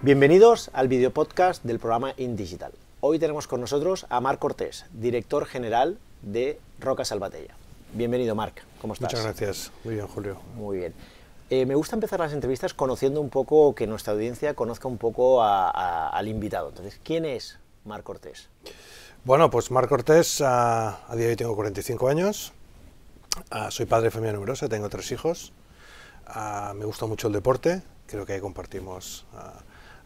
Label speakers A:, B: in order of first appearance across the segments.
A: Bienvenidos al videopodcast del programa InDigital. Hoy tenemos con nosotros a Marc Cortés, director general de Roca Salvatella. Bienvenido, Marc. ¿Cómo estás?
B: Muchas gracias. Muy bien, Julio.
A: Muy bien. Me gusta empezar las entrevistas conociendo un poco, que nuestra audiencia conozca un poco al invitado. Entonces, ¿quién es Marc Cortés?
B: Bueno, pues Marc Cortés, a día de hoy tengo 45 años, soy padre de familia numerosa, tengo 3 hijos, me gusta mucho el deporte, creo que ahí compartimos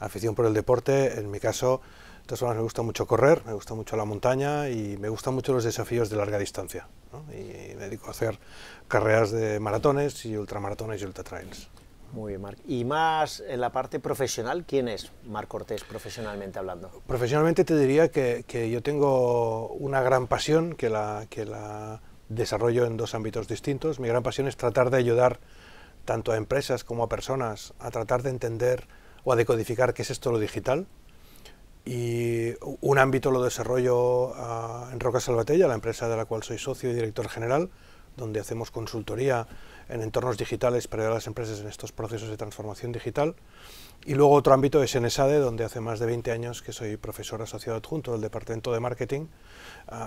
B: afición por el deporte. En mi caso, de todas formas, me gusta mucho correr, me gusta mucho la montaña y me gustan mucho los desafíos de larga distancia, ¿no? Y me dedico a hacer carreras de maratones y ultramaratones y ultratrails.
A: Muy bien, Marc. Y más en la parte profesional, ¿quién es Marc Cortés profesionalmente hablando?
B: Profesionalmente te diría que yo tengo una gran pasión que la desarrollo en 2 ámbitos distintos. Mi gran pasión es tratar de ayudar tanto a empresas como a personas a tratar de entender o a decodificar qué es esto lo digital. Y un ámbito lo desarrollo en Roca Salvatella, la empresa de la cual soy socio y director general, donde hacemos consultoría en entornos digitales para ayudar a las empresas en estos procesos de transformación digital. Y luego otro ámbito es en ESADE, donde hace más de 20 años que soy profesor asociado adjunto del departamento de marketing,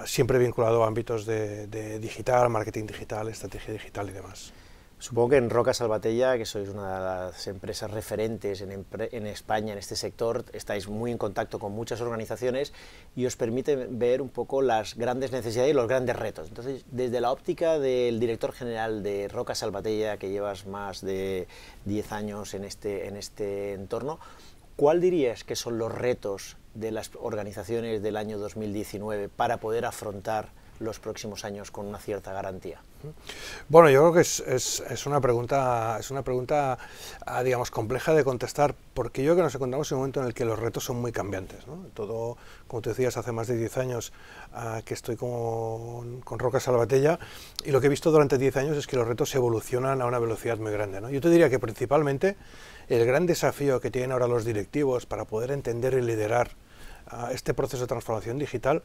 B: siempre vinculado a ámbitos de digital, marketing digital, estrategia digital y demás.
A: Supongo que en Roca Salvatella, que sois una de las empresas referentes en España en este sector, estáis muy en contacto con muchas organizaciones y os permite ver un poco las grandes necesidades y los grandes retos. Entonces, desde la óptica del director general de Roca Salvatella, que llevas más de 10 años en este entorno, ¿cuál dirías que son los retos de las organizaciones del año 2019 para poder afrontar los próximos años con una cierta garantía?
B: Bueno, yo creo que es una pregunta, digamos, compleja de contestar, porque yo creo que nos encontramos en un momento en el que los retos son muy cambiantes, ¿no? Todo, como tú decías, hace más de 10 años que estoy con Roca Salvatella, y lo que he visto durante 10 años es que los retos evolucionan a una velocidad muy grande, ¿no? Yo te diría que principalmente el gran desafío que tienen ahora los directivos para poder entender y liderar este proceso de transformación digital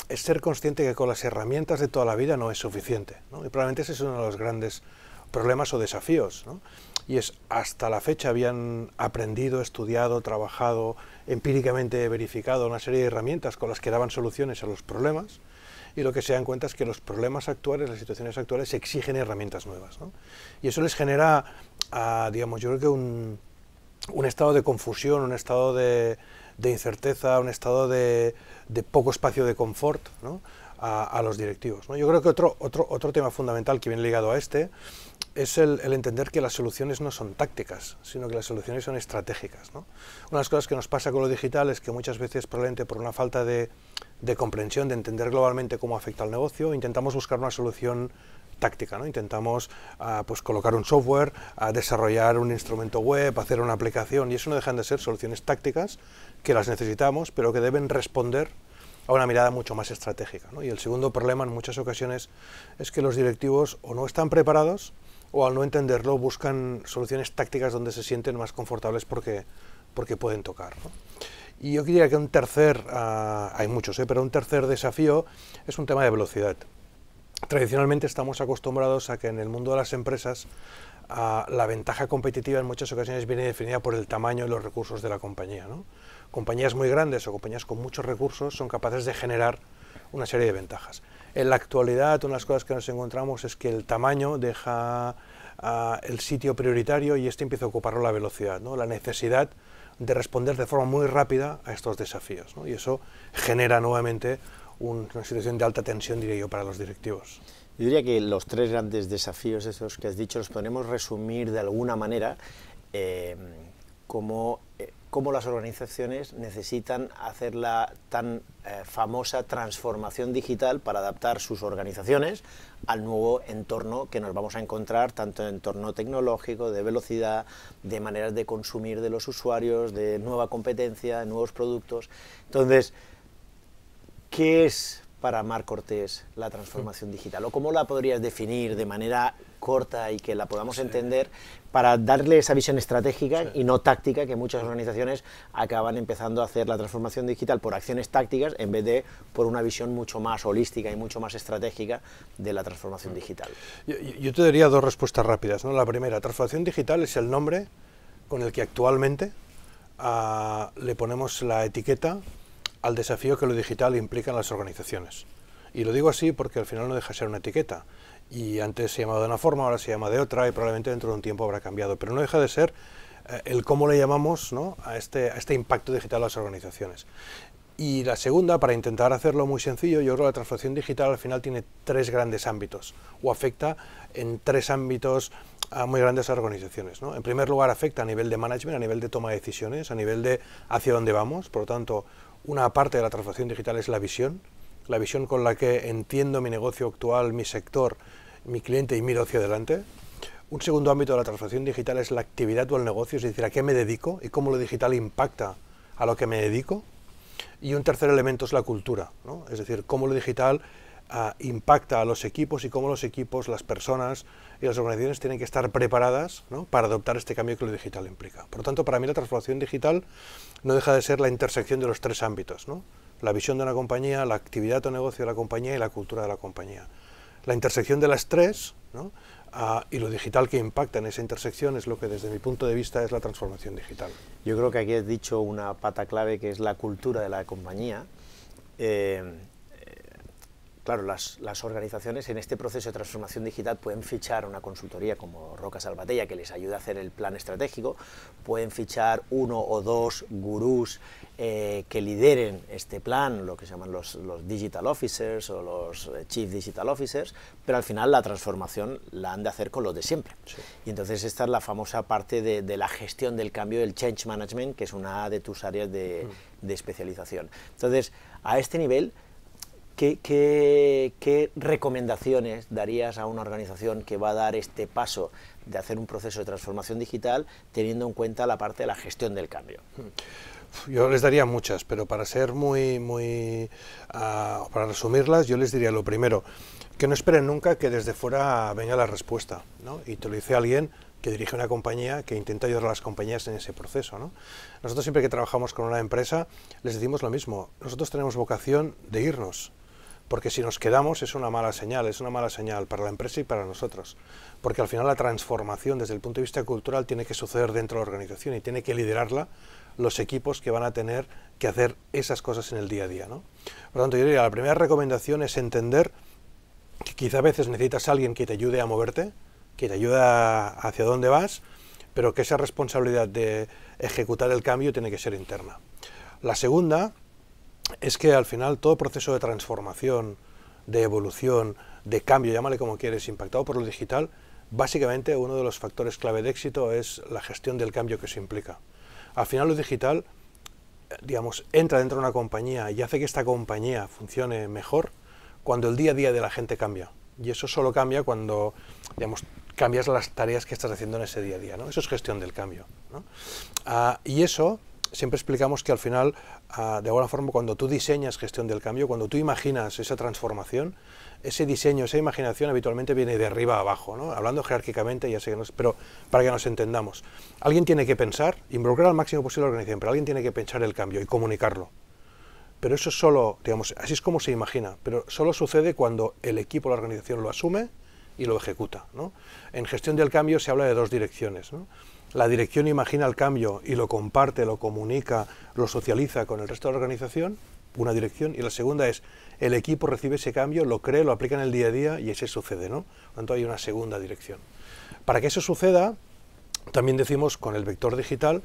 B: es ser consciente que con las herramientas de toda la vida no es suficiente, ¿no? Y probablemente ese es uno de los grandes problemas o desafíos, ¿no? Y es, hasta la fecha habían aprendido, estudiado, trabajado, empíricamente verificado una serie de herramientas con las que daban soluciones a los problemas, y lo que se dan cuenta es que los problemas actuales, las situaciones actuales, exigen herramientas nuevas, ¿no? Y eso les genera, digamos, yo creo que un estado de confusión, un estado de incerteza, un estado de poco espacio de confort, ¿no? a los directivos, ¿no? Yo creo que otro tema fundamental que viene ligado a este es el entender que las soluciones no son tácticas, sino que las soluciones son estratégicas, ¿no? Una de las cosas que nos pasa con lo digital es que muchas veces, probablemente por una falta de comprensión, de entender globalmente cómo afecta al negocio, intentamos buscar una solución táctica, ¿no? Intentamos pues colocar un software, desarrollar un instrumento web, hacer una aplicación, y eso no dejan de ser soluciones tácticas que las necesitamos, pero que deben responder a una mirada mucho más estratégica, ¿no? Y el segundo problema en muchas ocasiones es que los directivos o no están preparados o al no entenderlo buscan soluciones tácticas donde se sienten más confortables porque pueden tocar, ¿no? Y yo diría que un tercer, hay muchos, pero un tercer desafío es un tema de velocidad. Tradicionalmente estamos acostumbrados a que en el mundo de las empresas la ventaja competitiva en muchas ocasiones viene definida por el tamaño y los recursos de la compañía, ¿no? Compañías muy grandes o compañías con muchos recursos son capaces de generar una serie de ventajas. En la actualidad, una de las cosas que nos encontramos es que el tamaño deja el sitio prioritario y empieza a ocuparlo la velocidad, ¿no? La necesidad de responder de forma muy rápida a estos desafíos, ¿no? Y eso genera nuevamente una situación de alta tensión, diría yo, para los directivos.
A: Yo diría que los 3 grandes desafíos esos que has dicho los podemos resumir de alguna manera como las organizaciones necesitan hacer la tan famosa transformación digital para adaptar sus organizaciones al nuevo entorno que nos vamos a encontrar, tanto en entorno tecnológico, de velocidad, de maneras de consumir de los usuarios, de nueva competencia, de nuevos productos. Entonces, ¿qué es para Marc Cortés la transformación digital? ¿O cómo la podrías definir de manera corta y que la podamos entender para darle esa visión estratégica y no táctica que muchas organizaciones acaban empezando a hacer la transformación digital por acciones tácticas en vez de por una visión mucho más holística y mucho más estratégica de la transformación digital?
B: Yo te daría 2 respuestas rápidas, ¿no? La primera, transformación digital es el nombre con el que actualmente le ponemos la etiqueta al desafío que lo digital implica en las organizaciones. Y lo digo así porque al final no deja de ser una etiqueta. Y antes se llamaba de una forma, ahora se llama de otra y probablemente dentro de un tiempo habrá cambiado. Pero no deja de ser el cómo le llamamos, ¿no?, a este impacto digital a las organizaciones. Y la segunda, para intentar hacerlo muy sencillo, yo creo que la transformación digital al final tiene 3 grandes ámbitos, o afecta en 3 ámbitos muy grandes a organizaciones, ¿no? En primer lugar, afecta a nivel de management, a nivel de toma de decisiones, a nivel de hacia dónde vamos. Por lo tanto, una parte de la transformación digital es la visión con la que entiendo mi negocio actual, mi sector, mi cliente y miro hacia adelante. Un segundo ámbito de la transformación digital es la actividad o el negocio, es decir, a qué me dedico y cómo lo digital impacta a lo que me dedico. Y un tercer elemento es la cultura, ¿no? Es decir, cómo lo digital impacta a los equipos y cómo los equipos, las personas y las organizaciones tienen que estar preparadas, ¿no?, para adoptar este cambio que lo digital implica. Por lo tanto, para mí la transformación digital no deja de ser la intersección de los 3 ámbitos, ¿no? La visión de una compañía, la actividad o negocio de la compañía y la cultura de la compañía. La intersección de las 3, ¿no?, y lo digital que impacta en esa intersección es lo que desde mi punto de vista es la transformación digital.
A: Yo creo que aquí has dicho una pata clave que es la cultura de la compañía. Claro, las organizaciones en este proceso de transformación digital pueden fichar una consultoría como Roca Salvatella que les ayude a hacer el plan estratégico, pueden fichar 1 o 2 gurús que lideren este plan, lo que se llaman los Digital Officers o los Chief Digital Officers, pero al final la transformación la han de hacer con los de siempre. Sí. Y entonces esta es la famosa parte de la gestión del cambio, del Change Management, que es una de tus áreas de especialización. Entonces, a este nivel, ¿Qué recomendaciones darías a una organización que va a dar este paso de hacer un proceso de transformación digital teniendo en cuenta la parte de la gestión del cambio?
B: Yo les daría muchas, pero para ser para resumirlas, yo les diría lo primero, que no esperen nunca que desde fuera venga la respuesta, ¿no? Y te lo dice alguien que dirige una compañía que intenta ayudar a las compañías en ese proceso, ¿no? Nosotros siempre que trabajamos con una empresa les decimos lo mismo, nosotros tenemos vocación de irnos, porque si nos quedamos es una mala señal para la empresa y para nosotros, porque al final la transformación desde el punto de vista cultural tiene que suceder dentro de la organización y tiene que liderarla los equipos que van a tener que hacer esas cosas en el día a día, ¿no? Por lo tanto, yo diría, la primera recomendación es entender que quizá a veces necesitas a alguien que te ayude a moverte, que te ayude hacia dónde vas, pero que esa responsabilidad de ejecutar el cambio tiene que ser interna. La segunda es que al final todo proceso de transformación, de evolución, de cambio, llámale como quieres, impactado por lo digital, básicamente uno de los factores clave de éxito es la gestión del cambio que se implica. Al final lo digital, digamos, entra dentro de una compañía y hace que esta compañía funcione mejor cuando el día a día de la gente cambia. Y eso solo cambia cuando, digamos, cambias las tareas que estás haciendo en ese día a día, ¿no? Eso es gestión del cambio, ¿no? Y eso siempre explicamos que al final, de alguna forma, cuando tú diseñas gestión del cambio, cuando tú imaginas esa transformación, ese diseño, esa imaginación habitualmente viene de arriba a abajo, ¿no? Hablando jerárquicamente, ya sé que no, pero para que nos entendamos. Alguien tiene que pensar, involucrar al máximo posible a la organización, pero alguien tiene que pensar el cambio y comunicarlo. Pero eso solo, digamos, así es como se imagina, pero solo sucede cuando el equipo, la organización lo asume y lo ejecuta, ¿no? En gestión del cambio se habla de 2 direcciones, ¿no? La dirección imagina el cambio y lo comparte, lo comunica, lo socializa con el resto de la organización, una dirección, y la segunda es el equipo recibe ese cambio, lo cree, lo aplica en el día a día y ese sucede, ¿no? Por lo tanto, hay una segunda dirección. Para que eso suceda, también decimos con el vector digital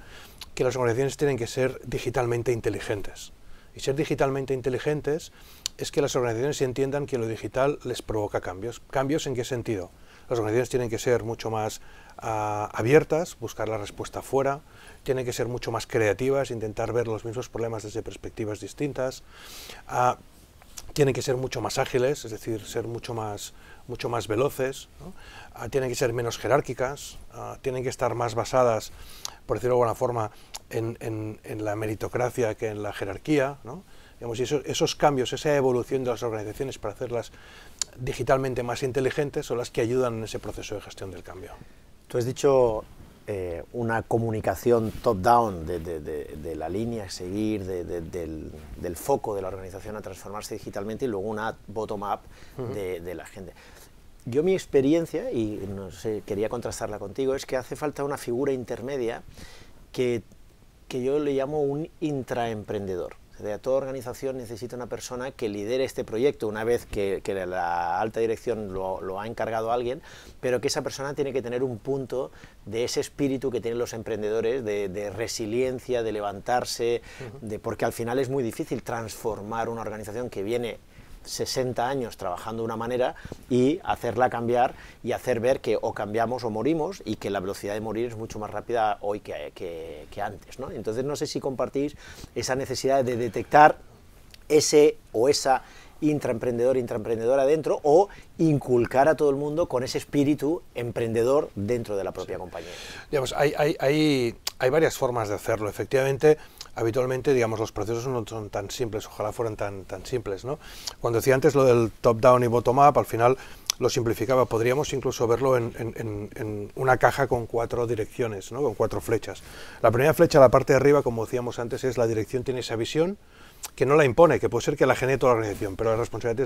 B: que las organizaciones tienen que ser digitalmente inteligentes. Y ser digitalmente inteligentes es que las organizaciones entiendan que lo digital les provoca cambios. ¿Cambios en qué sentido? Las organizaciones tienen que ser mucho más abiertas, buscar la respuesta fuera, tienen que ser mucho más creativas, intentar ver los mismos problemas desde perspectivas distintas, tienen que ser mucho más ágiles, es decir, ser mucho más veloces, ¿no? Tienen que ser menos jerárquicas, tienen que estar más basadas, por decirlo de alguna forma, en la meritocracia que en la jerarquía, ¿no? Digamos, y esos cambios, esa evolución de las organizaciones para hacerlas digitalmente más inteligentes son las que ayudan en ese proceso de gestión del cambio.
A: Tú has dicho una comunicación top-down de la línea a seguir, del foco de la organización a transformarse digitalmente, y luego una bottom-up de la gente. Yo mi experiencia, y no sé, quería contrastarla contigo, es que hace falta una figura intermedia que que yo le llamo un intraemprendedor. O sea, toda organización necesita una persona que lidere este proyecto una vez que la alta dirección lo ha encargado a alguien, pero que esa persona tiene que tener un punto de ese espíritu que tienen los emprendedores, de resiliencia, de levantarse, porque al final es muy difícil transformar una organización que viene 60 años trabajando de una manera y hacerla cambiar y hacer ver que o cambiamos o morimos, y que la velocidad de morir es mucho más rápida hoy que antes, ¿no? Entonces no sé si compartís esa necesidad de detectar ese o esa intraemprendedora dentro, o inculcar a todo el mundo con ese espíritu emprendedor dentro de la propia compañía.
B: Digamos, hay varias formas de hacerlo. Efectivamente, habitualmente, digamos, los procesos no son tan simples, ojalá fueran tan simples, ¿no? Cuando decía antes lo del top-down y bottom-up, al final lo simplificaba. Podríamos incluso verlo en una caja con 4 direcciones, ¿no? Con 4 flechas. La primera flecha, la parte de arriba, como decíamos antes, es la dirección tiene esa visión, que no la impone, que puede ser que la genere toda la organización, pero la responsabilidad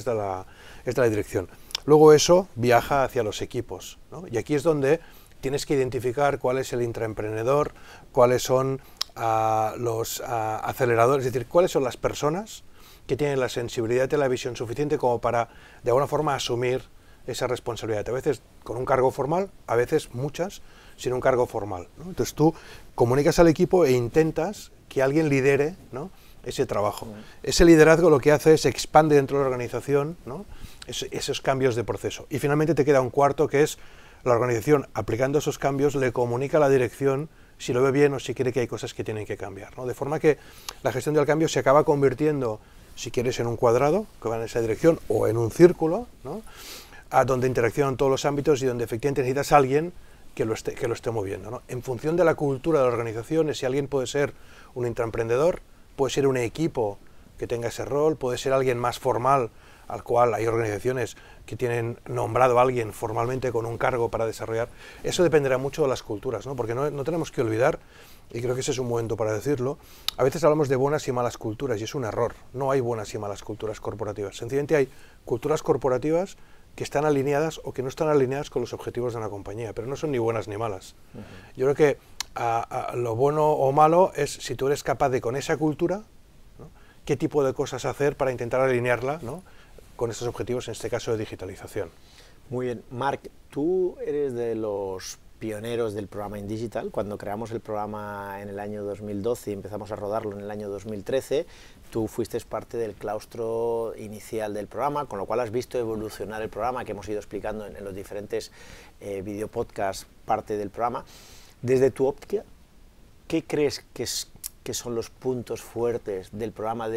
B: es de la dirección. Luego eso viaja hacia los equipos, ¿no? Y aquí es donde tienes que identificar cuál es el intraemprendedor, cuáles son los aceleradores, es decir, cuáles son las personas que tienen la sensibilidad y la visión suficiente como para, de alguna forma, asumir esa responsabilidad. A veces con un cargo formal, a veces muchas sin un cargo formal, ¿no? Entonces tú comunicas al equipo e intentas que alguien lidere, ¿no?, ese trabajo. Ese liderazgo lo que hace es expande dentro de la organización, ¿no?, esos cambios de proceso. Y finalmente te queda un cuarto, que es la organización, aplicando esos cambios, le comunica a la dirección si lo ve bien o si quiere que hay cosas que tienen que cambiar, ¿no? De forma que la gestión del cambio se acaba convirtiendo, si quieres, en un cuadrado que va en esa dirección, o en un círculo, ¿no?, a donde interaccionan todos los ámbitos y donde efectivamente necesitas a alguien que lo esté moviendo, ¿no? En función de la cultura de la organización, si alguien puede ser un intraemprendedor, puede ser un equipo que tenga ese rol, puede ser alguien más formal, al cual hay organizaciones que tienen nombrado a alguien formalmente con un cargo para desarrollar. Eso dependerá mucho de las culturas, ¿no? Porque no tenemos que olvidar, y creo que ese es un momento para decirlo, a veces hablamos de buenas y malas culturas, y es un error. No hay buenas y malas culturas corporativas. Sencillamente hay culturas corporativas que están alineadas o que no están alineadas con los objetivos de una compañía, pero no son ni buenas ni malas. Yo creo que lo bueno o malo es si tú eres capaz de, con esa cultura, ¿no?, qué tipo de cosas hacer para intentar alinearla, ¿no?, con esos objetivos, en este caso de digitalización.
A: Muy bien. Marc, tú eres de los pioneros del programa InDigital. Cuando creamos el programa en el año 2012 y empezamos a rodarlo en el año 2013, tú fuiste parte del claustro inicial del programa, con lo cual has visto evolucionar el programa, que hemos ido explicando en los diferentes videopodcasts, parte del programa. Desde tu óptica, ¿qué crees que son los puntos fuertes del programa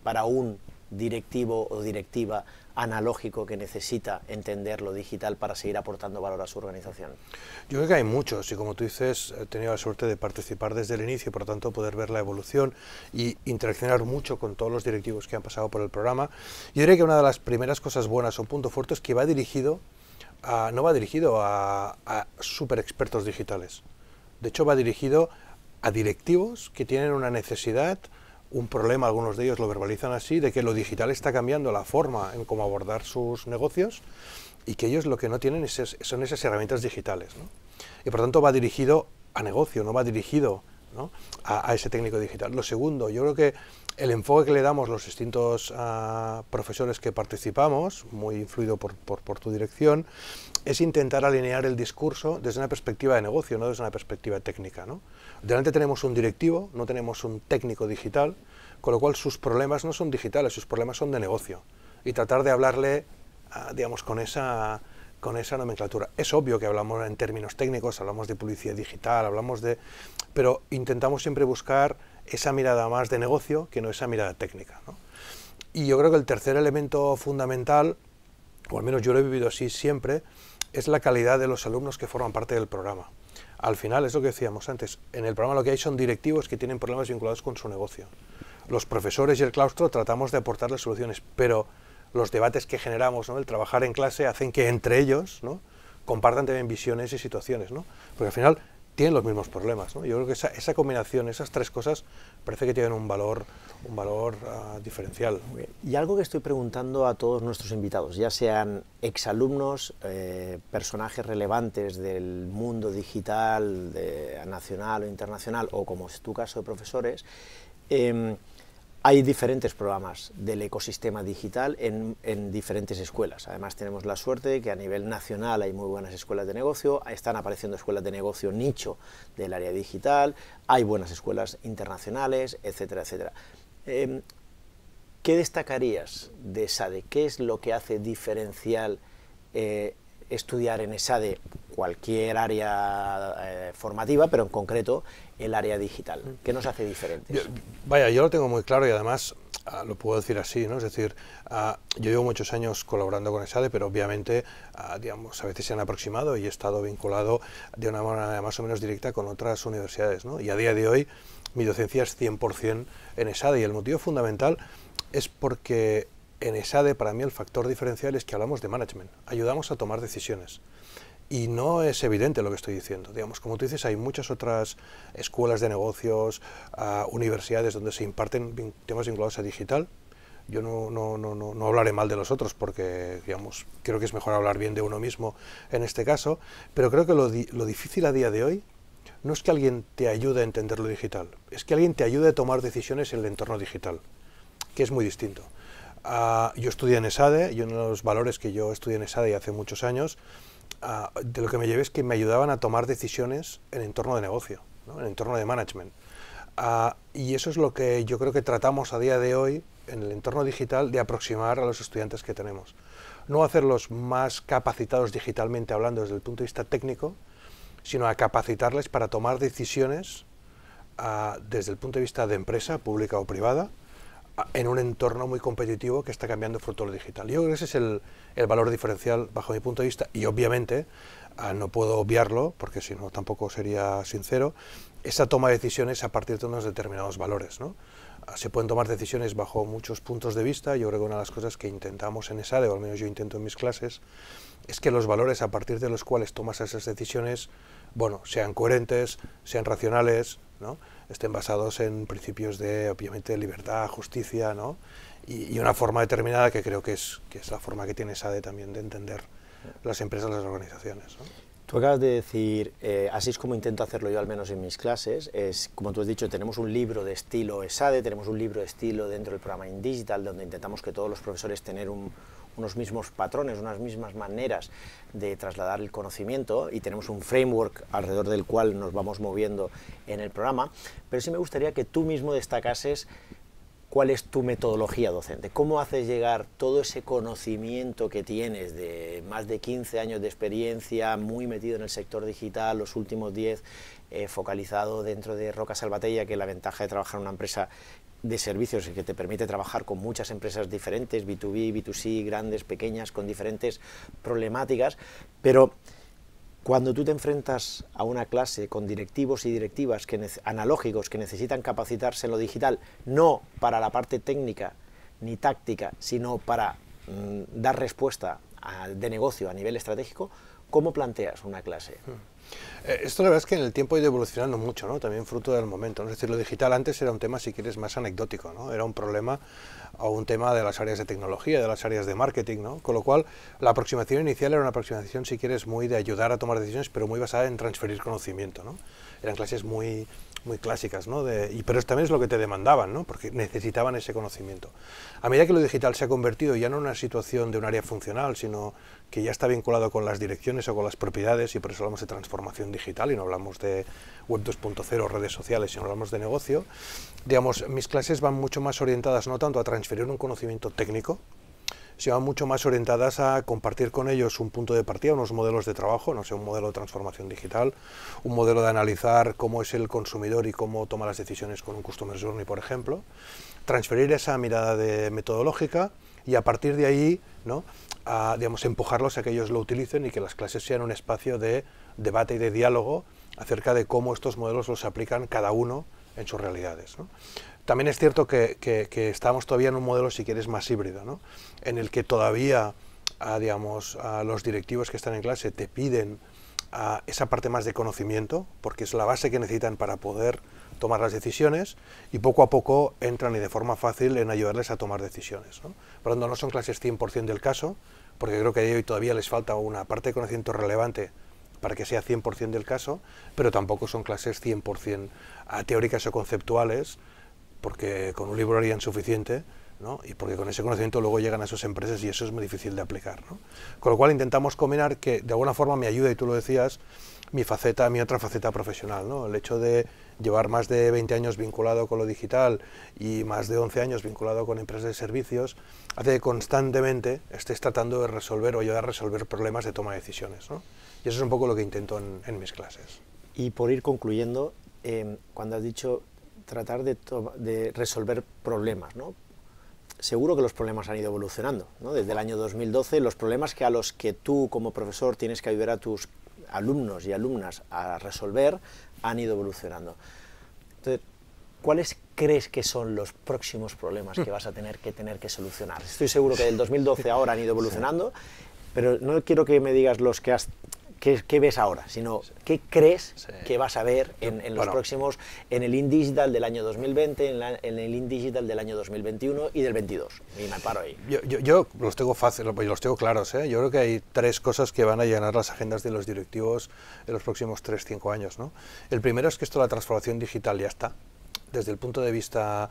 A: para un directivo o directiva analógico que necesita entender lo digital para seguir aportando valor a su organización?
B: Yo creo que hay muchos, y como tú dices, he tenido la suerte de participar desde el inicio, por lo tanto poder ver la evolución y interaccionar mucho con todos los directivos que han pasado por el programa. Yo diría que una de las primeras cosas buenas o un punto fuerte es que no va dirigido a super expertos digitales. De hecho, va dirigido a directivos que tienen una necesidad, un problema, algunos de ellos lo verbalizan así, de que lo digital está cambiando la forma en cómo abordar sus negocios, y que ellos lo que no tienen son esas herramientas digitales, ¿no? Y por tanto va dirigido a negocio, no va dirigido, ¿no?, a ese técnico digital. Lo segundo, yo creo que el enfoque que le damos los distintos profesores que participamos, muy influido por tu dirección, es intentar alinear el discurso desde una perspectiva de negocio, no desde una perspectiva técnica, ¿no? Delante tenemos un directivo, no tenemos un técnico digital, con lo cual sus problemas no son digitales, sus problemas son de negocio. Y tratar de hablarle, digamos, con esa nomenclatura. Es obvio que hablamos en términos técnicos, hablamos de publicidad digital, pero intentamos siempre buscar esa mirada más de negocio que no esa mirada técnica, ¿no? Y yo creo que el tercer elemento fundamental, o al menos yo lo he vivido así siempre, es la calidad de los alumnos que forman parte del programa. Al final, es lo que decíamos antes, en el programa lo que hay son directivos que tienen problemas vinculados con su negocio. Los profesores y el claustro tratamos de aportarles soluciones, pero los debates que generamos, ¿no?, el trabajar en clase, hacen que entre ellos, ¿no?, compartan también visiones y situaciones, ¿no? Porque al final tienen los mismos problemas, ¿no? Yo creo que esa combinación, esas tres cosas, parece que tienen un valor diferencial.
A: Muy bien. Y algo que estoy preguntando a todos nuestros invitados, ya sean exalumnos, personajes relevantes del mundo digital, nacional o internacional, o como es tu caso de profesores, hay diferentes programas del ecosistema digital en diferentes escuelas. Además tenemos la suerte de que a nivel nacional hay muy buenas escuelas de negocio, están apareciendo escuelas de negocio nicho del área digital, hay buenas escuelas internacionales, etcétera, etcétera. ¿Qué destacarías de ESADE? ¿Qué es lo que hace diferencial estudiar en ESADE cualquier área formativa, pero en concreto el área digital? ¿Qué nos hace diferentes?
B: Yo lo tengo muy claro y además lo puedo decir así, ¿no? Es decir, yo llevo muchos años colaborando con ESADE, pero obviamente, digamos, a veces se han aproximado y he estado vinculado de una manera más o menos directa con otras universidades, ¿no? Y a día de hoy mi docencia es 100% en ESADE, y el motivo fundamental es porque en ESADE para mí el factor diferencial es que hablamos de management, ayudamos a tomar decisiones. Y no es evidente lo que estoy diciendo. Digamos, como tú dices, hay muchas otras escuelas de negocios, universidades donde se imparten temas vinculados a digital. Yo no hablaré mal de los otros porque, digamos, creo que es mejor hablar bien de uno mismo en este caso, pero creo que lo difícil a día de hoy no es que alguien te ayude a entender lo digital, es que alguien te ayude a tomar decisiones en el entorno digital, que es muy distinto. Yo estudié en ESADE y uno de los valores que yo estudié en ESADE hace muchos años, de lo que me llevé es que me ayudaban a tomar decisiones en entorno de negocio, ¿no? En entorno de management. Y eso es lo que yo creo que tratamos a día de hoy en el entorno digital de aproximar a los estudiantes que tenemos. No hacerlos más capacitados digitalmente hablando desde el punto de vista técnico, sino a capacitarles para tomar decisiones desde el punto de vista de empresa, pública o privada, en un entorno muy competitivo que está cambiando fruto de lo digital. Yo creo que ese es el valor diferencial bajo mi punto de vista, y obviamente no puedo obviarlo, porque si no tampoco sería sincero, esa toma de decisiones a partir de unos determinados valores, ¿no? Se pueden tomar decisiones bajo muchos puntos de vista. Yo creo que una de las cosas que intentamos en ESADE, o al menos yo intento en mis clases, es que los valores a partir de los cuales tomas esas decisiones, bueno, sean coherentes, sean racionales, ¿no? Estén basados en principios de, obviamente, libertad, justicia, ¿no? Y una forma determinada que creo que es la forma que tiene ESADE también de entender las empresas, las organizaciones, ¿no?
A: Tú acabas de decir, así es como intento hacerlo yo al menos en mis clases, es como tú has dicho, tenemos un libro de estilo ESADE, tenemos un libro de estilo dentro del programa InDigital, donde intentamos que todos los profesores tengan unos mismos patrones, unas mismas maneras de trasladar el conocimiento, y tenemos un framework alrededor del cual nos vamos moviendo en el programa, pero sí me gustaría que tú mismo destacases cuál es tu metodología docente, cómo haces llegar todo ese conocimiento que tienes de más de 15 años de experiencia, muy metido en el sector digital, los últimos 10 focalizado dentro de Roca Salvatella, que la ventaja de trabajar en una empresa de servicios que te permite trabajar con muchas empresas diferentes, B2B, B2C, grandes, pequeñas, con diferentes problemáticas, pero cuando tú te enfrentas a una clase con directivos y directivas analógicos que necesitan capacitarse en lo digital, no para la parte técnica ni táctica, sino para dar respuesta de negocio a nivel estratégico, ¿cómo planteas una clase?
B: Esto la verdad es que en el tiempo ha ido evolucionando mucho, ¿no? También fruto del momento, ¿no? Es decir, lo digital antes era un tema, si quieres, más anecdótico, ¿no? Era un problema o un tema de las áreas de tecnología, de las áreas de marketing, ¿no? Con lo cual, la aproximación inicial era una aproximación, si quieres, muy de ayudar a tomar decisiones, pero muy basada en transferir conocimiento, ¿no? Eran clases muy clásicas, ¿no? Pero también es lo que te demandaban, ¿no? Porque necesitaban ese conocimiento. A medida que lo digital se ha convertido ya no en una situación de un área funcional, sino que ya está vinculado con las direcciones o con las propiedades, y por eso hablamos de transformación digital y no hablamos de web 2.0, redes sociales, sino hablamos de negocio, digamos, mis clases van mucho más orientadas no tanto a transferir un conocimiento técnico, sino mucho más orientadas a compartir con ellos un punto de partida, unos modelos de trabajo, no sé, un modelo de transformación digital, un modelo de analizar cómo es el consumidor y cómo toma las decisiones con un Customer Journey, por ejemplo, transferir esa mirada metodológica y a partir de ahí, ¿no? Digamos, empujarlos a que ellos lo utilicen y que las clases sean un espacio de debate y de diálogo acerca de cómo estos modelos los aplican cada uno en sus realidades, ¿no? También es cierto que estamos todavía en un modelo, si quieres, más híbrido, ¿no? En el que todavía, digamos, los directivos que están en clase te piden esa parte más de conocimiento, porque es la base que necesitan para poder tomar las decisiones, y poco a poco entran y de forma fácil en ayudarles a tomar decisiones, ¿no? Por lo tanto, no son clases 100% del caso, porque creo que a día de hoy todavía les falta una parte de conocimiento relevante para que sea 100% del caso, pero tampoco son clases 100% teóricas o conceptuales, porque con un libro harían suficiente, ¿no? Y porque con ese conocimiento luego llegan a sus empresas y eso es muy difícil de aplicar, ¿no? Con lo cual intentamos combinar que de alguna forma me ayuda, y tú lo decías, mi otra faceta profesional, ¿no? El hecho de llevar más de 20 años vinculado con lo digital y más de 11 años vinculado con empresas de servicios, hace que constantemente estés tratando de resolver o ayudar a resolver problemas de toma de decisiones, ¿no? Y eso es un poco lo que intento en mis clases.
A: Y por ir concluyendo, cuando has dicho tratar de resolver problemas, ¿no? Seguro que los problemas han ido evolucionando, ¿no? Desde el año 2012, los problemas a los que tú como profesor tienes que ayudar a tus alumnos y alumnas a resolver han ido evolucionando. Entonces, ¿cuáles crees que son los próximos problemas que vas a tener que solucionar? Estoy seguro que del 2012 ahora han ido evolucionando, pero no quiero que me digas los que ¿qué ves ahora? Sino, ¿qué crees que vas a ver en los próximos, en el InDigital del año 2020, en el InDigital del año 2021 y del 22? Y me paro ahí.
B: Yo los tengo fácil, los tengo claros, ¿eh? Yo creo que hay 3 cosas que van a llenar las agendas de los directivos en los próximos 3-5 años, ¿no? El primero es que esto de la transformación digital ya está. Desde el punto de vista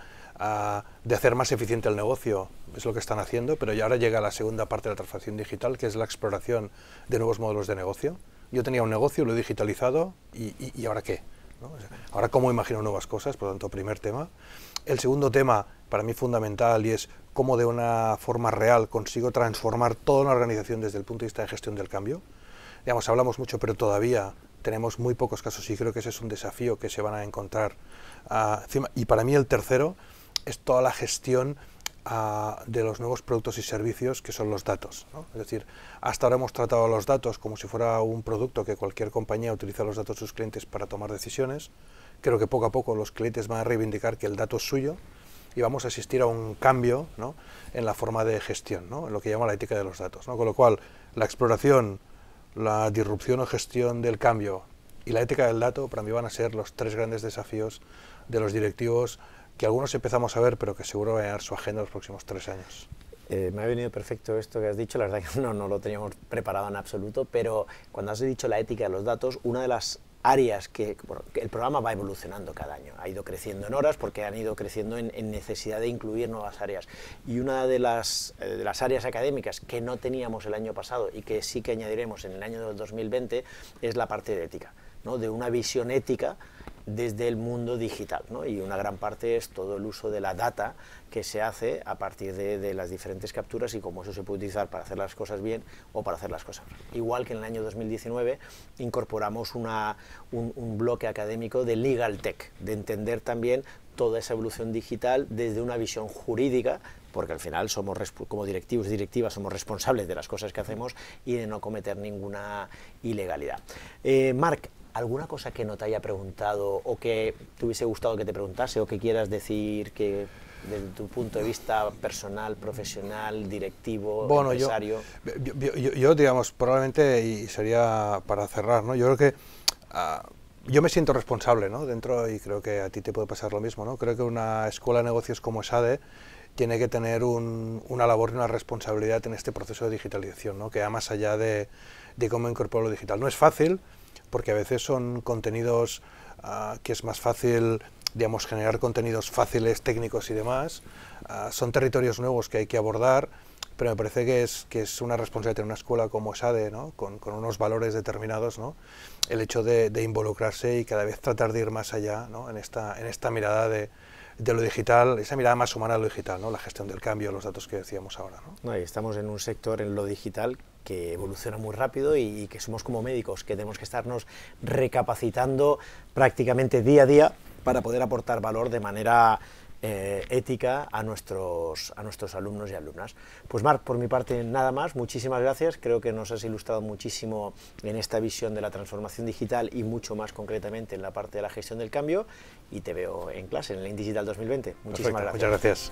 B: de hacer más eficiente el negocio, es lo que están haciendo, pero ya ahora llega la segunda parte de la transformación digital, que es la exploración de nuevos modelos de negocio. Yo tenía un negocio, lo he digitalizado, ¿y ahora qué? ¿No? O sea, ahora cómo imagino nuevas cosas, por lo tanto, primer tema. El segundo tema, para mí fundamental, y es cómo de una forma real consigo transformar toda una organización desde el punto de vista de gestión del cambio. Digamos, hablamos mucho, pero todavía tenemos muy pocos casos, y creo que ese es un desafío que se van a encontrar encima. Y para mí el tercero es toda la gestión de los nuevos productos y servicios, que son los datos, ¿no? Es decir, hasta ahora hemos tratado los datos como si fuera un producto que cualquier compañía utiliza los datos de sus clientes para tomar decisiones. Creo que poco a poco los clientes van a reivindicar que el dato es suyo y vamos a asistir a un cambio, ¿no?, en la forma de gestión, ¿no?, en lo que llama la ética de los datos, ¿no? Con lo cual, la exploración, la disrupción o gestión del cambio y la ética del dato para mí van a ser los 3 grandes desafíos de los directivos, que algunos empezamos a ver, pero que seguro van a dar su agenda los próximos 3 años.
A: Me ha venido perfecto esto que has dicho, la verdad que no lo teníamos preparado en absoluto, pero cuando has dicho la ética de los datos, una de las áreas que el programa va evolucionando cada año, ha ido creciendo en horas porque han ido creciendo en necesidad de incluir nuevas áreas, y una de las áreas académicas que no teníamos el año pasado y que sí que añadiremos en el año 2020 es la parte de ética, ¿no?, de una visión ética desde el mundo digital, ¿no? Y una gran parte es todo el uso de la data que se hace a partir de las diferentes capturas y cómo eso se puede utilizar para hacer las cosas bien o para hacer las cosas mal. Igual que en el año 2019 incorporamos un bloque académico de Legal Tech, de entender también toda esa evolución digital desde una visión jurídica, porque al final somos, como directivos y directivas, somos responsables de las cosas que hacemos y de no cometer ninguna ilegalidad. Marc, ¿alguna cosa que no te haya preguntado o que te hubiese gustado que te preguntase o que quieras decir que desde tu punto de vista personal, profesional, directivo, empresario?
B: Yo, digamos, probablemente, y sería para cerrar, ¿no?, yo creo que yo me siento responsable, ¿no?, dentro, y creo que a ti te puede pasar lo mismo, ¿no? Creo que una escuela de negocios como ESADE tiene que tener una labor y una responsabilidad en este proceso de digitalización, ¿no?, que va más allá de cómo incorporar lo digital. No es fácil, porque a veces son contenidos que es más fácil, digamos, generar contenidos fáciles, técnicos y demás. Son territorios nuevos que hay que abordar, pero me parece que es una responsabilidad de una escuela como ESADE, ¿no?, con unos valores determinados, ¿no?, el hecho de involucrarse y cada vez tratar de ir más allá, ¿no?, en esta mirada de lo digital, esa mirada más humana de lo digital, ¿no?, la gestión del cambio, los datos que decíamos ahora, ¿no?
A: Estamos en un sector, en lo digital, que evoluciona muy rápido y que somos como médicos, que tenemos que estarnos recapacitando prácticamente día a día para poder aportar valor de manera ética a nuestros alumnos y alumnas. Pues Marc, por mi parte nada más, muchísimas gracias, creo que nos has ilustrado muchísimo en esta visión de la transformación digital y mucho más concretamente en la parte de la gestión del cambio, y te veo en clase en el InDigital 2020. Muchísimas gracias.
B: Muchas gracias.